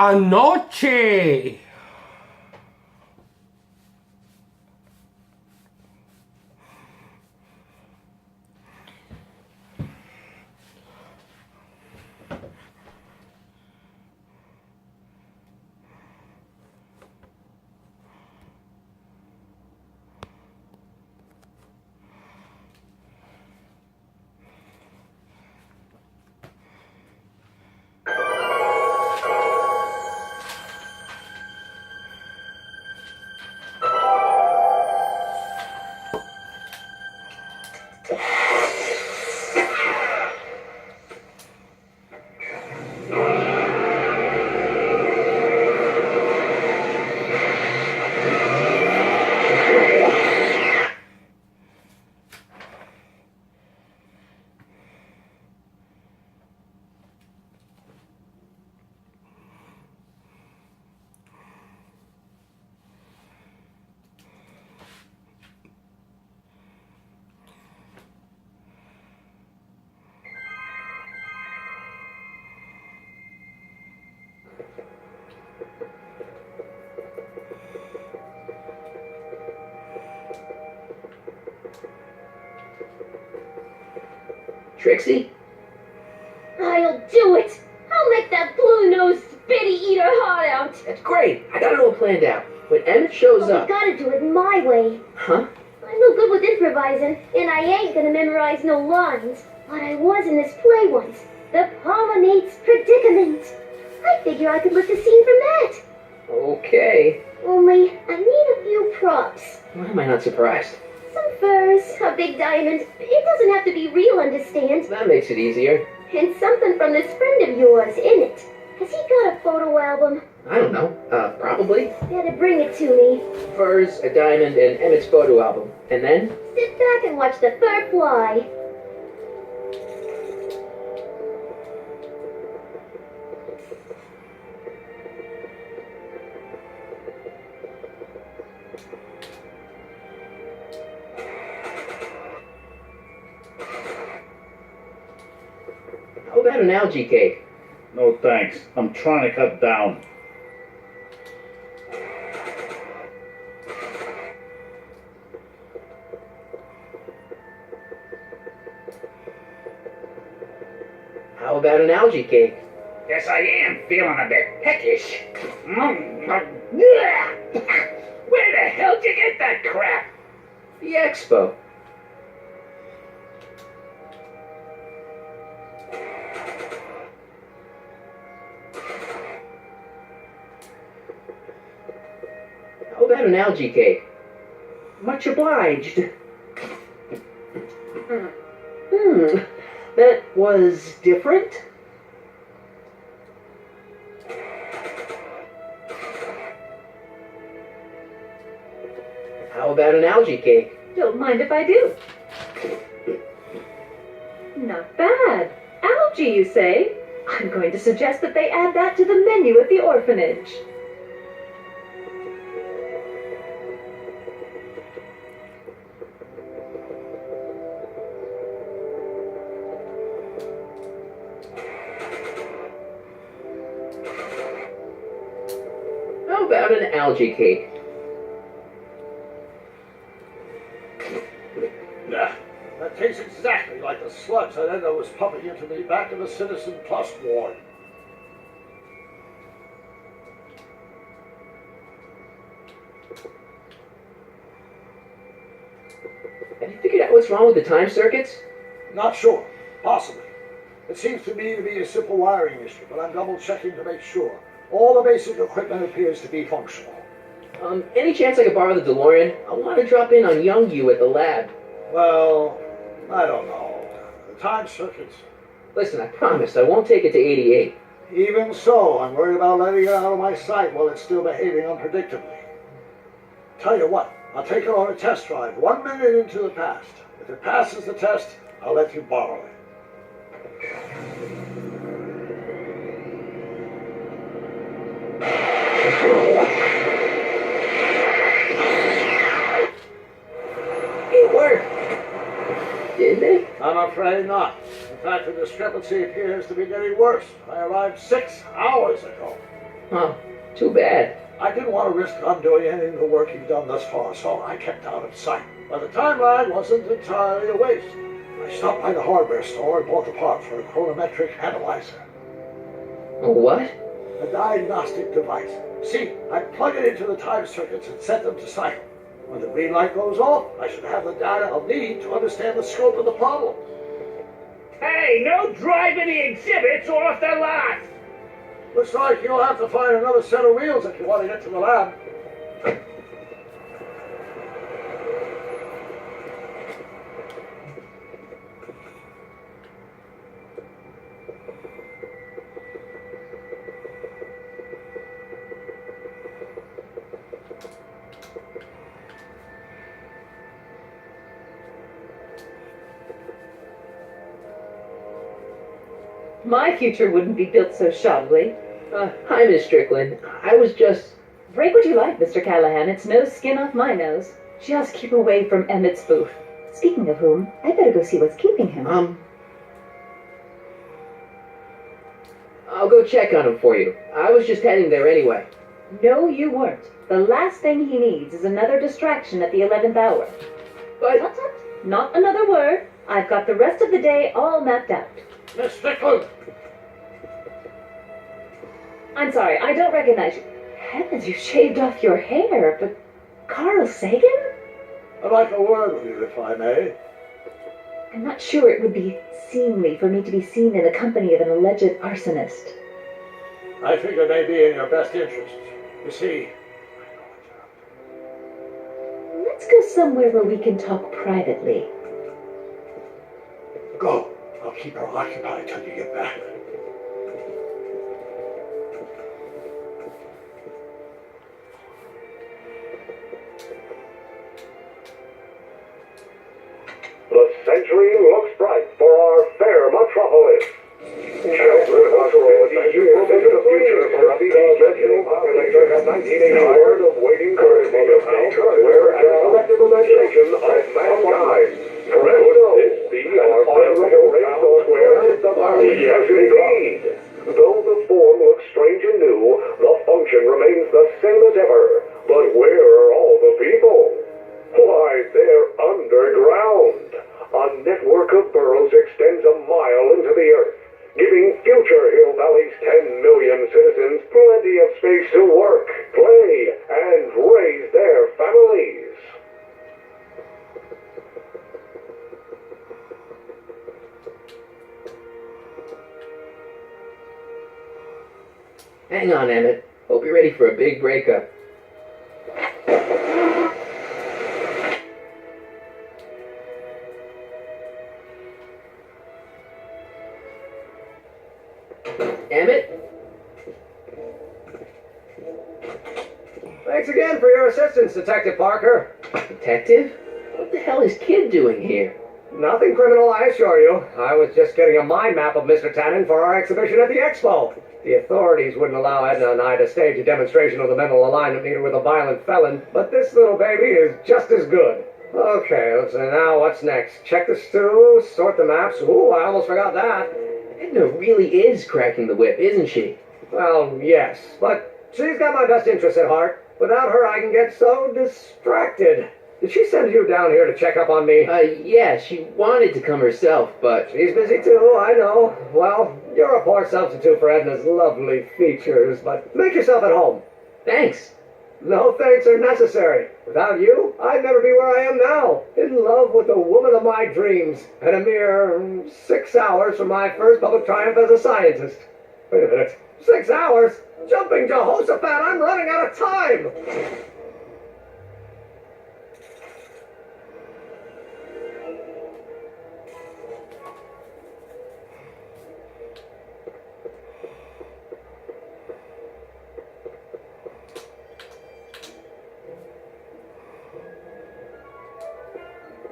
anoche. Trixie? I'll do it! I'll make that blue-nosed spitty eater heart out! That's great. I got it all planned out. When Emmett shows But up... we gotta do it my way. Huh? I'm no good with improvising, and I ain't gonna memorize no lines. But I was in this play once. The Pollinate's Predicament. I figure I could lift a scene from that. Okay. Only, I need a few props. Why am I not surprised? Some furs, a big diamond. It doesn't have to be real, understand? That makes it easier. And something from this friend of yours, in it. Has he got a photo album? I don't know. Probably. Better bring it to me. Furs, a diamond, and Emmett's photo album. And then? Sit back and watch the fur fly. How about an algae cake? No thanks. I'm trying to cut down. How about an algae cake? Yes, I am feeling a bit peckish. Where the hell did you get that crap? The expo. How about an algae cake? Much obliged. That was different. How about an algae cake? Don't mind if I do. Not bad. Algae, you say? I'm going to suggest that they add that to the menu at the orphanage. How about an algae cake? Yeah, that tastes exactly like the slugs that Endo was pumping into me back in the Citizen Plus ward. Have you figured out what's wrong with the time circuits? Not sure. Possibly. It seems to me to be a simple wiring issue, but I'm double checking to make sure. All the basic equipment appears to be functional. Any chance I could borrow the Delorean? I want to drop in on young you at the lab. Well, I don't know. The time circuits. Listen, I promised I won't take it to 88. Even so, I'm worried about letting it out of my sight while it's still behaving unpredictably. Tell you what, I'll take it on a test drive 1 minute into the past. If it passes the test, I'll let you borrow it. It worked. Didn't it? I'm afraid not. In fact, the discrepancy appears to be getting worse. I arrived 6 hours ago. Oh, too bad. I didn't want to risk undoing any of the work you've done thus far, so I kept out of sight. But the timeline wasn't entirely a waste. I stopped by the hardware store and bought the part for a chronometric analyzer. A what? A diagnostic device. See, I plug it into the time circuits and set them to cycle. When the green light goes off, I should have the data I'll need to understand the scope of the problem. Hey, no driving the exhibits off the lot! Looks like you'll have to find another set of wheels if you want to get to the lab. My future wouldn't be built so shoddily. Hi, Miss Strickland. I was just... Break what you like, Mr. Callahan. It's no skin off my nose. Just keep away from Emmett's booth. Speaking of whom, I'd better go see what's keeping him. I'll go check on him for you. I was just heading there anyway. No, you weren't. The last thing he needs is another distraction at the 11th hour. But... Tut tut. Not another word. I've got the rest of the day all mapped out. Miss Strickland! I'm sorry, I don't recognize you. Heavens, you shaved off your hair, but Carl Sagan? I'd like a word with you, if I may. I'm not sure it would be seemly for me to be seen in the company of an alleged arsonist. I think it may be in your best interest. You see, Let's go somewhere where we can talk privately. go. I'll keep her occupied till you get back. The century looks bright for our fair metropolis. Chancellor Cultural Adventure predicted the future for a conventional population at 1980. Tired of waiting courtesy of nature, where and collective imagination of mankind. Could this be our venerable Rainbow Square? Yes, indeed. Though the form looks strange and new, the function remains the same as ever. But where are all the people? Why, they're underground. A network of burrows extends a mile into the earth, giving future Hill Valley's 10 million citizens plenty of space to work, play, and raise their families. Hang on, Emmett. Hope you're ready for a big breakup. Emmett? Thanks again for your assistance, Detective Parker. Detective? What the hell is Kid doing here? Nothing criminal, I assure you. I was just getting a mind map of Mr. Tannen for our exhibition at the Expo. The authorities wouldn't allow Edna and I to stage a demonstration of the mental alignment meter with a violent felon, but this little baby is just as good. Okay, let's see, now what's next? Check the stew, sort the maps. Ooh, I almost forgot that. Edna really is cracking the whip, isn't she? Well, yes, but she's got my best interests at heart. Without her, I can get so distracted. Did she send you down here to check up on me? Yeah, she wanted to come herself, but... She's busy too, I know. Well, you're a poor substitute for Edna's lovely features, but make yourself at home. Thanks. No thanks are necessary. Without you, I'd never be where I am now, in love with the woman of my dreams, and a mere 6 hours from my first public triumph as a scientist. Wait a minute. 6 hours? Jumping Jehoshaphat, I'm running out of time!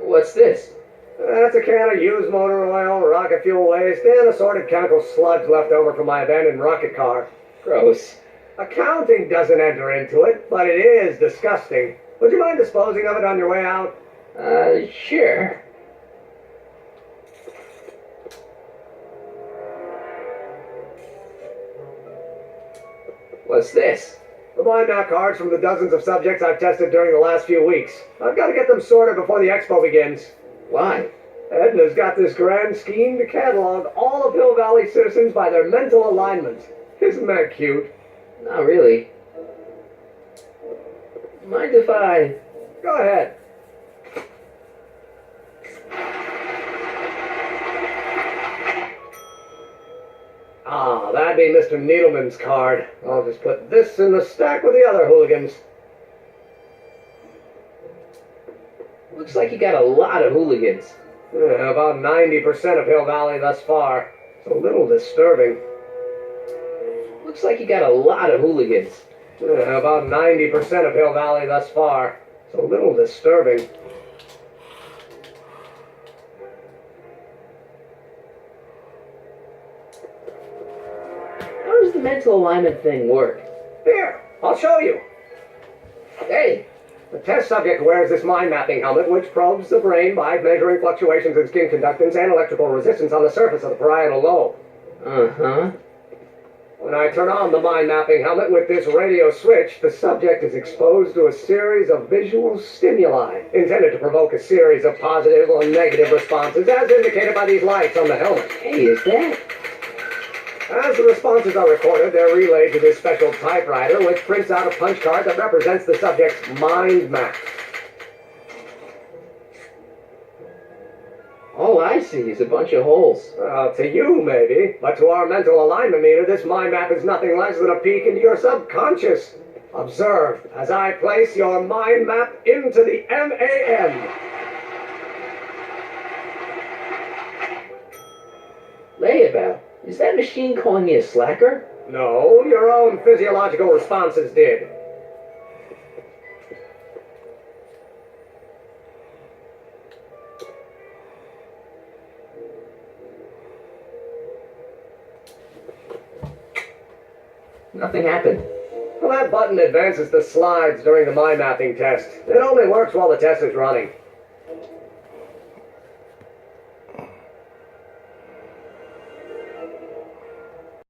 What's this? That's a can of used motor oil, rocket fuel waste, and assorted chemical sludge left over from my abandoned rocket car. Gross. Accounting doesn't enter into it, but it is disgusting. Would you mind disposing of it on your way out? Sure. What's this? The mind map cards from the dozens of subjects I've tested during the last few weeks. I've got to get them sorted before the expo begins. Why? Edna's got this grand scheme to catalog all of Hill Valley citizens by their mental alignment. Isn't that cute? Not really. Mind if I... Go ahead. Ah, that'd be Mr. Needleman's card. I'll just put this in the stack with the other hooligans. Looks like you got a lot of hooligans. Yeah, about 90% of Hill Valley thus far. It's a little disturbing. Looks like you got a lot of hooligans. Yeah, about 90% of Hill Valley thus far. It's a little disturbing. How does the mental alignment thing work? Here, I'll show you. Hey! The test subject wears this mind mapping helmet, which probes the brain by measuring fluctuations in skin conductance and electrical resistance on the surface of the parietal lobe. Uh-huh. When I turn on the mind mapping helmet with this radio switch, the subject is exposed to a series of visual stimuli intended to provoke a series of positive or negative responses, as indicated by these lights on the helmet. Hey, is that... As the responses are recorded, they're relayed to this special typewriter, which prints out a punch card that represents the subject's mind map. All I see is a bunch of holes. Well, to you, maybe, but to our mental alignment meter, this mind map is nothing less than a peek into your subconscious. Observe as I place your mind map into the MAN. Layabout, is that machine calling me a slacker? No, your own physiological responses did. Nothing happened. Well, that button advances the slides during the mind mapping test. It only works while the test is running.